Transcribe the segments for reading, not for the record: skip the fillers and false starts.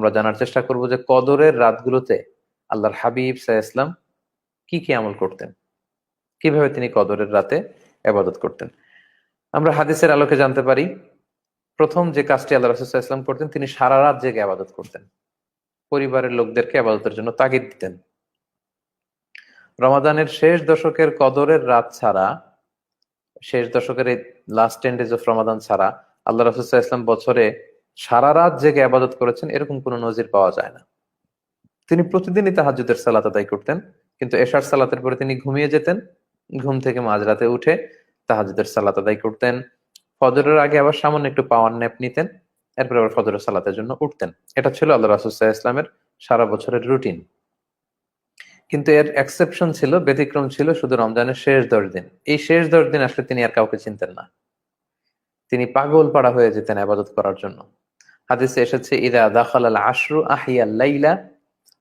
আমরা জানার চেষ্টা করব যে কদরের রাতগুলোতে আল্লাহর হাবিব সাল্লাল্লাহু আলাইহি ওয়াসাল্লাম কি কি আমল করতেন, কিভাবে তিনি কদরের রাতে ইবাদত করতেন। আমরা হাদিসের আলোকে জানতে পারি, প্রথম যে কাজটি আল্লাহ রাসূল সাল্লাল্লাহু আলাইহি ওয়াসাল্লাম করতেন, তিনি সারা রাত জেগে ইবাদত করতেন, পরিবারের লোকদেরকে ইবাদতের জন্য তাগিদ দিতেন। রমাদানের শেষ দশকের কদরের রাত ছাড়া, শেষ দশকের এই লাস্ট 10 days অফ রমাদান ছাড়া আল্লাহ রাসূল সাল্লাল্লাহু আলাইহি ওয়াসাল্লাম বছরে সারা রাত জেগে ইবাদত করেছেন এরকম কোনো নজির পাওয়া যায় না। তিনি প্রতিদিনই তাহাজ্জুদের সালাত আদায় করতেন, কিন্তু এশার সালাতের পরে তিনি ঘুমিয়ে যেতেন, ঘুম থেকে মাঝরাতে উঠে তাহাজ্জুদের সালাত আদায় করতেন, ফজরের আগে আবার সামান্য একটু পাওয়ার ন্যাপ নিতেন, এরপর আবার ফজরের সালাতের জন্য উঠতেন। এটা ছিল আল্লাহ রাসূল সাল্লাল্লাহু আলাইহি ওয়াসাল্লামের সারা বছরের রুটিন। কিন্তু এর এক্সেপশন ছিল, ব্যতিক্রম ছিল শুধু রমজানের শেষ 10 দিন। এই শেষ 10 দিন আসলে তিনি আর কাউকে চিনতেন না, তিনি পাগল পাড়া হয়ে যেতেন ইবাদত করার জন্য। হাদিসে এসেছে, ইদা দাখালাল আশরু আহিয়াল লাইলা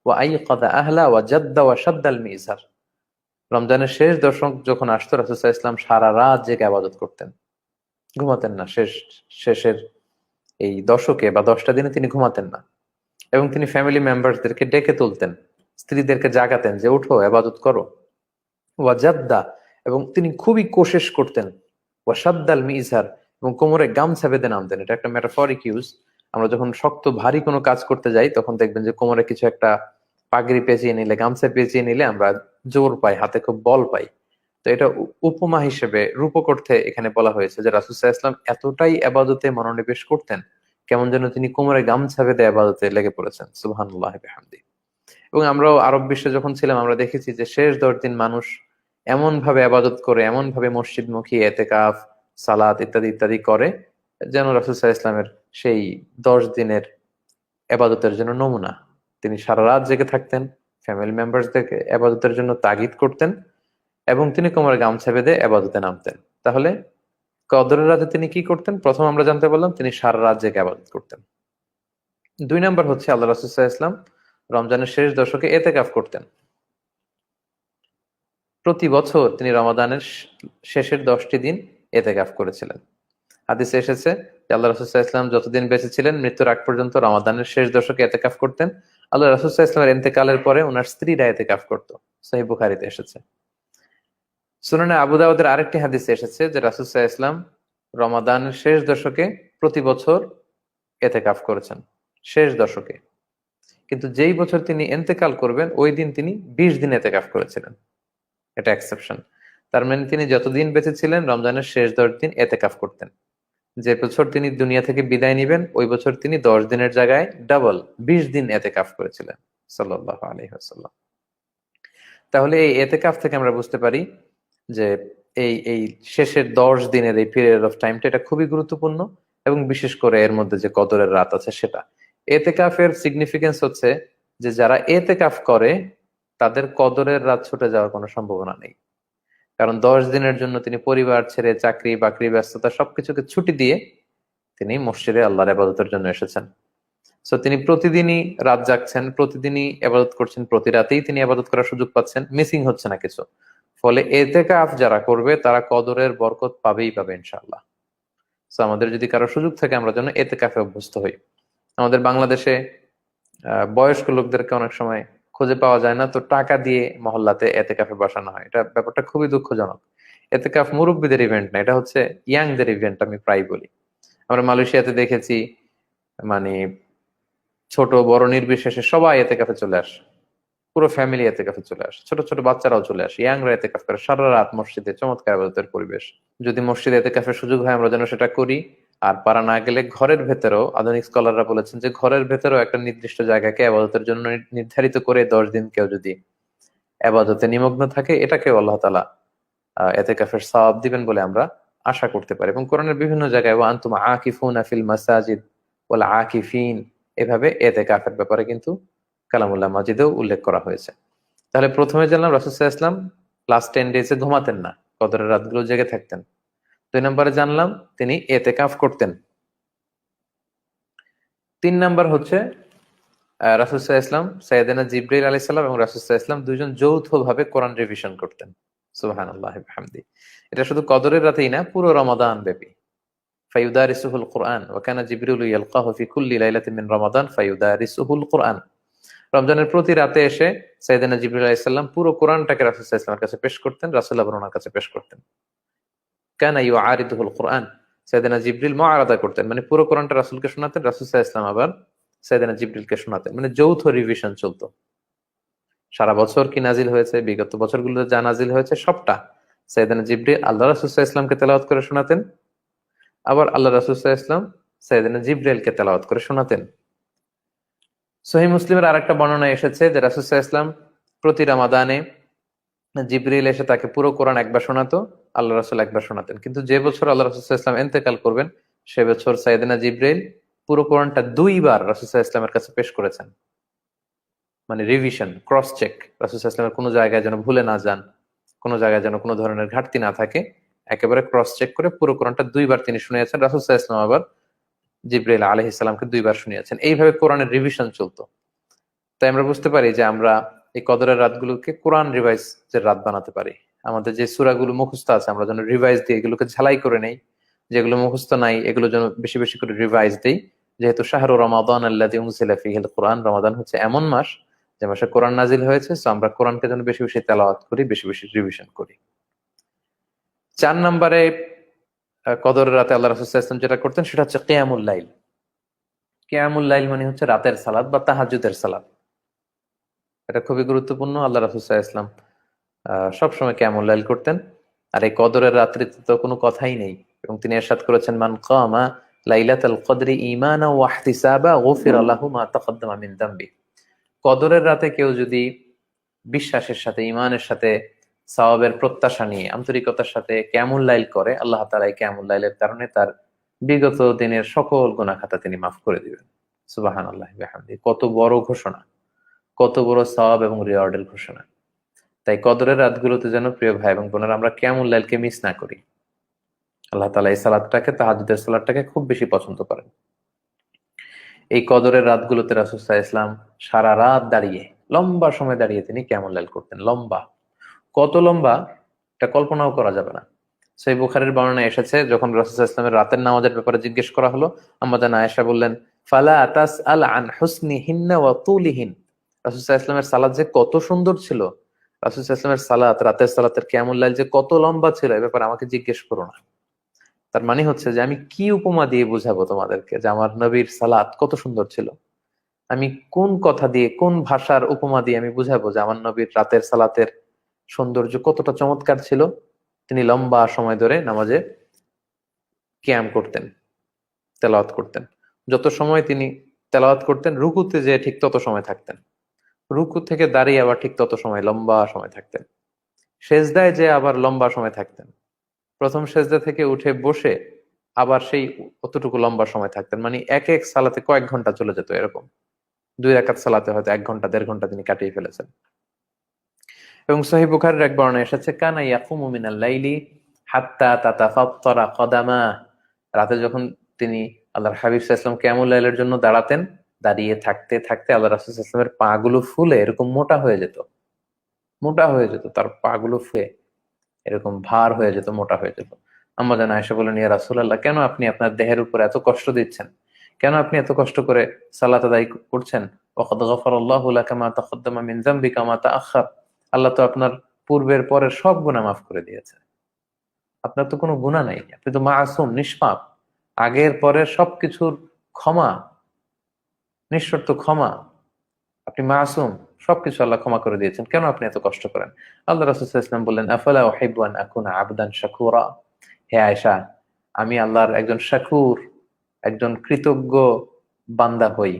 ওয়া আইকাযা আহলা ওয়া জাদ্দা ওয়া শাদ্দাল মিজার। রমজানের শেষ দশক যখন আসতো, রাসূল সাল্লাল্লাহু আলাইহি ওয়াসাল্লাম সারা রাত জেগে ইবাদত করতেন, ঘুমাতেন না। শেষের এই দশকে বা 10টা দিনে তিনি ঘুমাতেন না, এবং তিনি ফ্যামিলি মেম্বারদেরকে ডেকে তুলতেন, স্ত্রীদেরকে জাগাতেন যে উঠো ইবাদত করো। ওয়া জাদ্দা, এবং তিনি খুবই কোশেশ করতেন। ওয়া শাদ্দাল মিজার, এবং কোমরে গামছা বেঁধে নামতেন। এটা একটা মেটাফরিক ইউজ। আমরা যখন শক্ত ভারী কোনো কাজ করতে যাই তখন দেখবেন যে কোমরে কিছু একটা পাগড়ি পেঁচিয়ে নিলে, গামছা পেঁচিয়ে নিলে আমরা জোর পাই, হাতে খুব বল পাই। তো এটা উপমা হিসেবে, রূপক অর্থে এখানে বলা হয়েছে যে রাসূল সাল্লাল্লাহু আলাইহি ওয়াসাল্লাম এতটাই ইবাদতে মনোনিবেশ করতেন, কেমন যেন তিনি কোমরে গামছা বেঁধে ইবাদতে লেগে পড়েছেন। সুবহানাল্লাহি ওয়া বিহামদিহি। এবং আমরাও আরব বিশ্বে যখন ছিলাম আমরা দেখেছি যে শেষ 10 দিন মানুষ এমন ভাবে আবাদত করে, এমন ভাবে মসজিদমুখী, এতেকাফ, সালাত ইত্যাদি ইত্যাদি করে, যেন রাসূল সাল্লাল্লাহু আলাইহি ওয়াসাল্লামের সেই 10 দিনের আবাদতের জন্য নমুনা। তিনি সারা রাত জেগে থাকতেন, ফ্যামিলি মেম্বারসদেরকে আবাদতের জন্য তাগিদ করতেন, এবং তিনি কোমরে গামছা বেঁধে আবাদতে নামতেন। তাহলে কদরের রাতে তিনি কি করতেন? প্রথম আমরা জানতে পারলাম তিনি সারা রাত জেগে আবাদত করতেন। 2 নম্বর হচ্ছে আল্লাহ রাসূল সাল্লাল্লাহু আলাইহি ওয়াসাল্লাম রমজানের শেষ দশকে এতেকাফ করতেন। প্রতি বছর তিনি রমাদানের শেষের 10টি দিন এতেকাফ করেছিলেন। হাদিসে এসেছে যে আল্লাহ রাসূল সাল্লাল্লাহু আলাইহি ওয়াসাল্লাম যতদিন বেঁচে ছিলেন, মৃত্যুর আগ পর্যন্ত রমাদানের শেষ দশকে এতেকাফ করতেন। আল্লাহ রাসূল সাল্লাল্লাহু আলাইহি ওয়াসাল্লামের ইন্তেকালের পরে ওনার স্ত্রীরা এতেকাফ করতো। সহিহ বুখারীতে এসেছে। সুনানে আবু দাউদের আরেকটি হাদিসে এসেছে যে রাসূল সাল্লাল্লাহু আলাইহি ওয়াসাল্লাম রমাদানের শেষ দশকে প্রতি বছর এতেকাফ করেছেন, শেষ দশকে। কিন্তু যেই বছর তিনি ইন্তেকাল করবেন ওই দিন তিনি 20 দিন এতেকাফ করেছিলেন। এটা এক্সেপশন। তার মানে তিনি যতদিন বেঁচে ছিলেন রমজানের শেষ 10 দিন এতেকাফ করতেন। যে বছর তিনি দুনিয়া থেকে বিদায় নিবেন ওই বছর তিনি 10 দিনের জায়গায় ডাবল 20 দিন এতেকাফ করেছিলেন সাল্লাল্লাহু আলাইহি ওয়াসাল্লাম। তাহলে এই এতেকাফ থেকে আমরা বুঝতে পারি যে এই এই শেষের 10 দিনের এই পিরিয়ড অফ টাইমটা এটা খুবই গুরুত্বপূর্ণ, এবং বিশেষ করে এর মধ্যে যে কদরের রাত আছে সেটা। এতেকাফের সিগনিফিকেন্স হচ্ছে যে যারা এতেকাফ করে তাদের কদরের রাত ছুটে যাওয়ার কোনো সম্ভাবনা নেই। কারণ 10 দিনের জন্য তিনি পরিবার ছেড়ে, চাকরি বাকরি, ব্যস্ততা সবকিছুকে ছুটি দিয়ে তিনি মসজিদে আল্লাহর ইবাদতের জন্য এসেছেন। সো তিনি প্রতিদিনই রাত জাগছেন, প্রতিদিনই ইবাদত করছেন, প্রতি রাতেই তিনি ইবাদত করার সুযোগ পাচ্ছেন, মিসিং হচ্ছে না কিছু। ফলে এতেকাফ যারা করবে তারা কদরের বরকত পাবেই পাবে ইনশাআল্লাহ। সো আমাদের যদি কারো সুযোগ থাকে আমরা যেন এতেকাফে অভ্যস্ত হই। আমাদের বাংলাদেশে বয়স্ক লোকদেরকে অনেক সময় খুঁজে পাওয়া যায় না, তো টাকা দিয়ে মহল্লাতে এতেকাফে বসানো হয়। এটা ব্যাপারটা খুবই দুঃখজনক। এতেকাফ মুরব্বীদের ইভেন্ট না, এটা হচ্ছে ইয়াংদের ইভেন্ট। আমি প্রায় বলি, আমরা মালয়েশিয়াতে দেখেছি, মানে ছোট বড় নির্বিশেষে সবাই এতেকাফে চলে আসে, পুরো ফ্যামিলি এতেকাফে চলে আসে, ছোট ছোট বাচ্চারাও চলে আসে, ইয়াংরা এতেকাফ করে সারা রাত মসজিদে, চমৎকার ইবাদতের পরিবেশ। যদি মসজিদে এতেকাফের সুযোগ হয় আমরা যেন সেটা করি। আর পারা না গেলে ঘরের ভেতরেও, আধুনিক স্কলাররা বলেছেন যে ঘরের ভেতরেও একটা নির্দিষ্ট জায়গাকে আবাদতের জন্য নির্ধারিত করে 10 দিন কেউ যদি আবাদতে নিমগ্ন থাকে, এটাকেও আল্লাহ তাআলা এতেকাফের সওয়াব দিবেন বলে আমরা আশা করতে পারি। এবং কোরআনের বিভিন্ন জায়গায় ওয়া আনতুম আকিফুনা ফিল মাসাজিদ ওয়াল আকিফিন, এভাবে এতেকাফের ব্যাপারে কিন্তু কালামুল্লাহ মাজিদেও উল্লেখ করা হয়েছে। তাহলে প্রথমে জানলাম রাসূল সাল্লাল্লাহু আলাইহি ওয়াসাল্লাম লাস্ট 10 ডেজে ঘুমাতেন না, কদরের রাতগুলো জেগে থাকতেন। 2 নম্বরে জানলাম তিনি এতেকাফ করতেন। 3 নাম্বার হচ্ছে রাসূল সাল্লাল্লাহু আলাইহি ওয়াসাল্লাম, সাইয়েদনা জিবরাইল আলাইহিস সালাম এবং রাসূল সাল্লাল্লাহু আলাইহি ওয়াসাল্লাম দুইজন যৌথভাবে কোরআন রিভিশন করতেন। সুবহানাল্লাহি ওয়া বিহামদিহি। এটা শুধু কদরের রাতেই না, পুরো রমাদান ব্যাপী। ফায়ুদারিসুহুল কুরআন ওয়া কানা জিবরিলু ইয়ালকাহু ফি কুল্লি লাইলাতিন মিন রমাদান ফায়ুদারিসুহুল কুরআন। রমজানের প্রতি রাতে এসে সাইয়েদনা জিবরিল আলাইহিস সালাম পুরো কোরআনটাকে রাসূল সাল্লাল্লাহু আলাইহি ওয়াসাল্লামের কাছে পেশ করতেন, রাসূল আবার ওনার কাছে পেশ করতেন। কানা ইউআরিদুহুল কুরআন, সাইয়েদনা জিবরিল মুআরাদা করতেন, মানে পুরো কোরআনটা রাসূলকে শোনাতেন, রাসূল সাল্লাল্লাহু আলাইহি ওয়াসাল্লাম আবার সাইয়েদনা জিবরিলকে শোনাতেন, মানে যৌথ রিভিশন চলতো। সারা বছর কি নাজিল হয়েছে, বিগত বছরগুলোতে যা নাজিল হয়েছে সবটা সাইয়েদনা জিবরিল আল্লাহ রাসূল সাল্লাল্লাহু আলাইহি ওয়াসাল্লামকে তেলাওয়াত করে শোনাতেন, আবার আল্লাহ রাসূল সাল্লাল্লাহু আলাইহি ওয়াসাল্লাম সাইয়েদনা জিবরিলকে তেলাওয়াত করে শোনাতেন। সহিহ মুসলিমের আরেকটা বর্ণনায় এসেছে যে রাসূল সাল্লাল্লাহু আলাইহি ওয়াসাল্লাম প্রতি রমাদানে জিবরিল এসে তাকে পুরো কোরআন একবার শোনাতো, আল্লাহ রাসূল একবার শোনাতেন। কিন্তু যে বছর আল্লাহ রাসূল সাল্লাল্লাহু আলাইহি ওয়াসাল্লাম ইন্তেকাল করবেন সে বছর সাইয়েদনা জিবরিল পুরো কোরআনটা দুইবার রাসূল সাল্লাল্লাহু আলাইহি ওয়াসাল্লামের কাছে পেশ করেছেন, মানে রিভিশন, ক্রস চেক। রাসূল সাল্লাল্লাহু আলাইহি ওয়াসাল্লামের কোনো জায়গায় যেন ভুলে না যান, কোনো জায়গায় যেন কোনো ধরনের ঘাটতি না থাকে, একেবারে ক্রস চেক করে পুরো কোরআনটা দুইবার তিনি শুনিয়েছেন। রাসূল সাল্লাল্লাহু আলাইহি ওয়াসাল্লাম আবার জিবরাইল আলাইহিস সালামকে দুইবার শুনিয়েছেন। এইভাবে কোরআনের রিভিশন চলতো। তাই আমরা বুঝতে পারি যে আমরা এই কদরের রাতগুলোকে কোরআন রিভাইজ এর রাত বানাতে পারি। আমাদের যে সূরাগুলো মুখস্থ আছে আমরা যেন রিভাইজ দিয়ে এগুলোকে ঝালাই করে নেই, যেগুলো মুখস্থ নাই এগুলো যেন বেশি বেশি করে রিভাইজ দেই। যেহেতু শাহরু রমাদান আল্লাযী উনজিলা ফীহিল কুরআন, রমাদান হচ্ছে এমন মাস যে মাসে কোরআন নাজিল হয়েছে, সো আমরা কোরআনকে যেন বেশি বেশি তেলাওয়াত করি, বেশি বেশি রিভিশন করি। 4 নম্বরে কদরের রাতে আল্লাহ রাসূল সাল্লাল্লাহু আলাইহি ওয়াসাল্লাম যেটা করতেন সেটা হচ্ছে কিয়ামুল লাইল। কিয়ামুল লাইল মানে হচ্ছে রাতের সালাত বা তাহাজ্জুদের সালাত। এটা খুবই গুরুত্বপূর্ণ। আল্লাহ রাসূল সাল্লাল্লাহু আলাইহি ওয়াসাল্লাম সবসময় কিয়ামুল লাইল করতেন। আর এই কদরের রাত্রিতে তো কোনো কথাই নেই, এবং তিনি ইরশাদ করেছেন মান কামা লাইলাতাল কদরি ঈমানা ওয়া ইহতিসাবা গুফিরা লাহু মা তাকদ্দামা মিন যামবি। কদরের রাতে কেউ যদি বিশ্বাসের সাথে, ঈমানের সাথে, সওয়াবের প্রত্যাশা নিয়ে আন্তরিকতার সাথে কিয়ামুল লাইল করে, আল্লাহ তাআলা এই কিয়ামুল লাইলের কারণে তার বিগত দিনের সকল গুনাহ খাতা তিনি মাফ করে দিবেন। সুবহানাল্লাহি ওয়া বিহামদিহি। কত বড় ঘোষণা, কত বড় সওয়াব এবং রিওয়ার্ডের ঘোষণা। তাই কদরের রাতগুলোতে যেন প্রিয় ভাই এবং বোনেরা আমরা কিয়ামুল লাইলকে মিস না করি। আল্লাহ তাআলা এই সালাতটাকে, তাহাজ্জুদের সালাতটাকে খুব বেশি পছন্দ করেন। এই কদরের রাতগুলোতে রাসূল সাল্লাল্লাহু আলাইহি ওয়াসাল্লাম সারা রাত দাঁড়িয়ে, লম্বা সময় দাঁড়িয়ে তিনি কিয়ামুল লাইল করতেন। লম্বা, কত লম্বা এটা কল্পনাও করা যাবে না। সহিহ বুখারীর বর্ণনায় এসেছে যখন রাসূল সাল্লাল্লাহু আলাইহি ওয়াসাল্লামের রাতের নামাজের ব্যাপারে জিজ্ঞেস করা হলো, আম্মা জান আয়েশা বললেন ফালা তাসআল আন হুসনিহিন্না ওয়া তুলিহিন। রাসূল সাল্লাল্লাহু আলাইহি ওয়াসাল্লামের সালাত যে কত সুন্দর ছিল, রাসূল সাল্লাল্লাহু আলাইহি ওয়াসাল্লামের সালাত, রাতের সালাতের কিয়ামুল লাইল যে কত লম্বা ছিল, এ ব্যাপারে আমাকে জিজ্ঞেস করো না। তার মানে হচ্ছে যে আমি কি উপমা দিয়ে বুঝাবো তোমাদেরকে যে আমার নবীর সালাত কত সুন্দর ছিল? আমি কোন কথা দিয়ে, কোন ভাষার উপমা দিয়ে আমি বুঝাবো যে আমার নবীর রাতের সালাতের সৌন্দর্য কতটা চমৎকার ছিল? তিনি লম্বা সময় ধরে নামাজে কিয়াম করতেন, তেলাওয়াত করতেন। যত সময় তিনি তেলাওয়াত করতেন, রুকুতে যে ঠিক তত সময় থাকতেন, রুকু থেকে দাঁড়িয়ে আবার ঠিক তত সময় লম্বা সময় থাকতেন, সেজদায় যে আবার লম্বা সময় থাকতেন, প্রথম সেজদা থেকে উঠে বসে আবার সেই অতটুকু লম্বা সময় থাকতেন। মানে এক এক সালাতে কয়েক ঘন্টা চলে যেত, এরকম 2 রাকাত সালাতে হয়তো 1 ঘন্টা 1.5 ঘন্টা তিনি কাটিয়ে ফেলেছেন। এবং সহিহ বুখারীর এক বর্ণনায় এসেছে কানা ইয়াকুমু মিনাল লাইলি হাত্তা তাতাফাত্তারা কদামা। রাতে যখন তিনি আল্লাহর হাবিব সাল্লাল্লাহু আলাইহি ওয়াসাল্লাম কিয়ামুল লাইলের জন্য দাঁড়াতেন, দাঁড়িয়ে থাকতে থাকতে আল্লাহ রাসূল সাল্লাল্লাহু আলাইহি ওয়াসাল্লামের পা গুলো ফুলে এরকম মোটা হয়ে যেত, মোটা হয়ে যেত, তার পা গুলো ফুলে এরকম ভার হয়ে যেত, মোটা হয়ে যেত। আম্মা জান আয়েশা বলেন ইয়া রাসূলুল্লাহ, কেন আপনি আপনার দেহের উপর এত কষ্ট দিচ্ছেন? কেন আপনি এত কষ্ট করে সালাত আদায় করছেন? ওয়াকাদ গাফারাল্লাহু লাকা মা তাকদ্দামা মিন যামবিকা মা তাআখার। আল্লাহ তো আপনার পূর্বের পরের সব গুনাহ মাফ করে দিয়েছে। আপনার তো কোনো গুনাহ নাই, আপনি তো মাসুম, নিষ্পাপ। আগের পরের সবকিছুর ক্ষমা, নিঃশর্ত ক্ষমা, আপনি মাসুম, সবকিছু আল্লাহ ক্ষমা করে দিয়েছেন, কেন আপনি এত কষ্ট করেন? আল্লাহ রাসূল সাল্লাল্লাহু আলাইহি ওয়াসাল্লাম বললেন আফালা উহিব্বু আন আকুনা আবদান শাকুরা। হে আয়েশা, আমি আল্লাহর একজন শাকুর, একজন কৃতজ্ঞ বান্দা হই,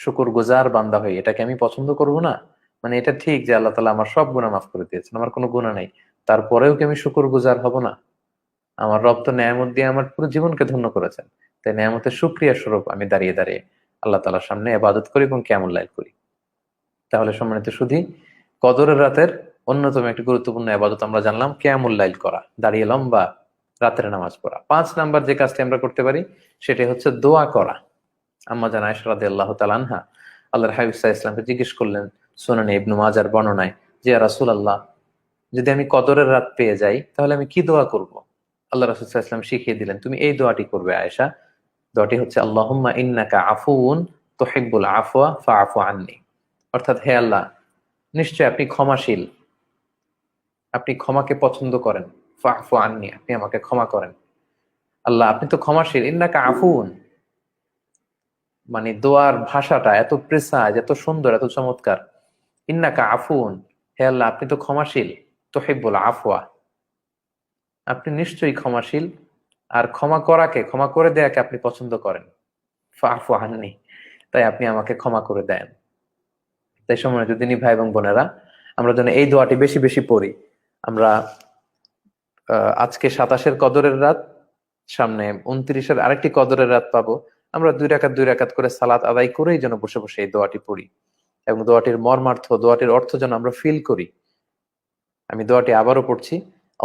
শুকরগুজার বান্দা হই, এটাকে আমি পছন্দ করব না? মানে এটা ঠিক যে আল্লাহ তাআলা আমার সব গুনাহ মাফ করে দিয়েছেন, আমার কোনো গুনাহ নাই, তারপরেও কি আমি শুকরগুজার হব না? আমার রব তো নেয়ামত দিয়ে আমার পুরো জীবনকে ধন্য করেছেন, তাই নেয়ামতের শুকরিয়া স্বরূপ আমি দাঁড়িয়ে দাঁড়িয়ে আল্লাহ তাআলার সামনে ইবাদত করি এবং কিয়ামুল লাইল করি। তাহলে সম্মানিত সুধী, কদরের রাতের অন্যতম একটি গুরুত্বপূর্ণ ইবাদত আমরা জানলাম কিয়ামুল লাইল করা, দাঁড়িয়ে লম্বা রাতের নামাজ পড়া। 5 নাম্বার যে কাজটি আমরা করতে পারি সেটি হচ্ছে দোয়া করা। আম্মা জান আয়েশা রাদিয়াল্লাহু তাআলা আনহা আল্লাহর হাবিব সাল্লাল্লাহু আলাইহি ওয়াসাল্লামকে জিজ্ঞেস করলেন সুনানে ইবনে মাজার বর্ণনায় যে ইয়া রাসূলুল্লাহ, যদি আমি কদরের রাত পেয়ে যাই তাহলে আমি কি দোয়া করব? আল্লাহ রাসূল সাল্লাল্লাহু আলাইহি ওয়াসাল্লাম শিখিয়ে দিলেন, তুমি এই দোয়াটি করবে আয়েশা। দোয়াটি হচ্ছে আল্লাহুম্মা ইন্নাকা আফুউন তুহিব্বুল আফওয়া ফাআফু আন্নি। অর্থাৎ, হে আল্লাহ, নিশ্চয় আপনি ক্ষমাশীল, আপনি ক্ষমাকে পছন্দ করেন। ফাআফু আন্নি, আপনি আমাকে ক্ষমা করেন। আল্লাহ, আপনি তো ক্ষমাশীল। ইন্নাকা আফুউন, মানে দোয়ার ভাষাটা এত প্রেসাইজ, এত সুন্দর, এত চমৎকার। ইন্নাকা আফুন, হে আল্লাহ, আপনি তো ক্ষমাশীল। তুহিব্বুল আফওয়া, আপনি নিশ্চয়ই ক্ষমাশীল, আর ক্ষমা করাকে, ক্ষমা করে দেয়াকে আপনি পছন্দ করেন। ফাআফু আন্নি, তাই আপনি আমাকে ক্ষমা করে দেন। তাই সম্মানিত দিনী ভাই এবং বোনেরা, আমরা যেন এই দোয়াটি বেশি বেশি পড়ি। আমরা আজকে 27-এর কদরের রাত, সামনে 29-এর আরেকটি কদরের রাত পাবো। আমরা 2 রাকাত করে সালাত আদায় করেই যেন বসে বসে এই দোয়াটি পড়ি, এবং দোয়াটির মর্মার্থ, দোয়াটির অর্থ যেন আমরা ফিল করি। আমি দোয়াটি আবারও পড়ছি,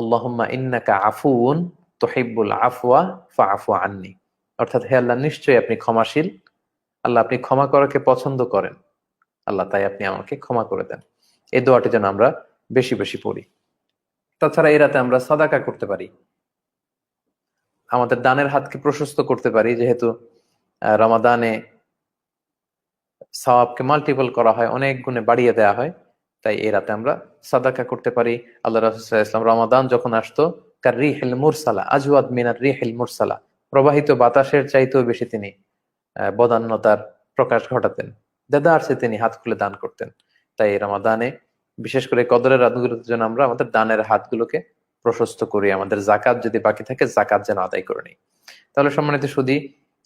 আল্লাহুম্মা ইন্নাকা আফুউন তুহিব্বুল আফওয়া ফাআফু আন্নি। অর্থাৎ, হে আল্লাহ, নিশ্চয়ই আপনি ক্ষমাশীল, আল্লাহ আপনি ক্ষমা করাকে পছন্দ করেন, আল্লাহ তাই আপনি আমাকে ক্ষমা করে দেন। এই দোয়াটি যেন আমরা বেশি বেশি পড়ি। তাছাড়া এই রাতে আমরা সাদাকা করতে পারি, আমাদের দানের হাতকে প্রশস্ত করতে পারি। যেহেতু রমাদানে সওয়াবকে মাল্টিপল করা হয়, অনেক গুণে বাড়িয়ে দেওয়া হয়, তাই এই রাতে আমরা সাদাকা করতে পারি। আল্লাহ রাসূল সাল্লাল্লাহু আলাইহি ওয়াসাল্লাম রমাদান যখন আসতো, কার রিহিল মুরসালা আজওয়াদ মিনার রিহিল মুরসালা, প্রবাহিত বাতাসের চাইতেও বেশি তিনি বদান্যতার প্রকাশ ঘটাতেন। দেদারসে তিনি হাত খুলে দান করতেন। তাই এই রমাদানে, বিশেষ করে কদরের রাতগুলোতে যেন আমরা আমাদের দানের হাতগুলোকে প্রশস্ত করি। আমাদের জাকাত যদি বাকি থাকে, জাকাত যেন আদায় করে নিই। তাহলে সম্মানিত সুধী,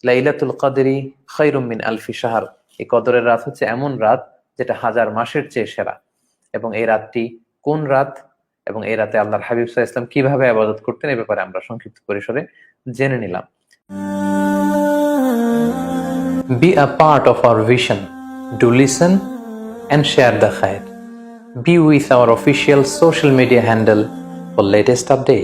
লাইলাতুল কদরি খায়রুম মিন আলফি শাহর, এই কদরের রাত হচ্ছে এমন রাত যেটা 1000 মাসের চেয়ে সেরা। এবং এই রাতটি কোন রাত, এবং এই রাতে আল্লাহর হাবিব সাল্লাল্লাহু আলাইহি ওয়াসাল্লাম কিভাবে ইবাদত করতেন, এই ব্যাপারে আমরা সংক্ষিপ্ত পরিসরে জেনে নিলাম। Be a part of our vision. Do listen and share the khair. Be with our official social media handle for latest updates.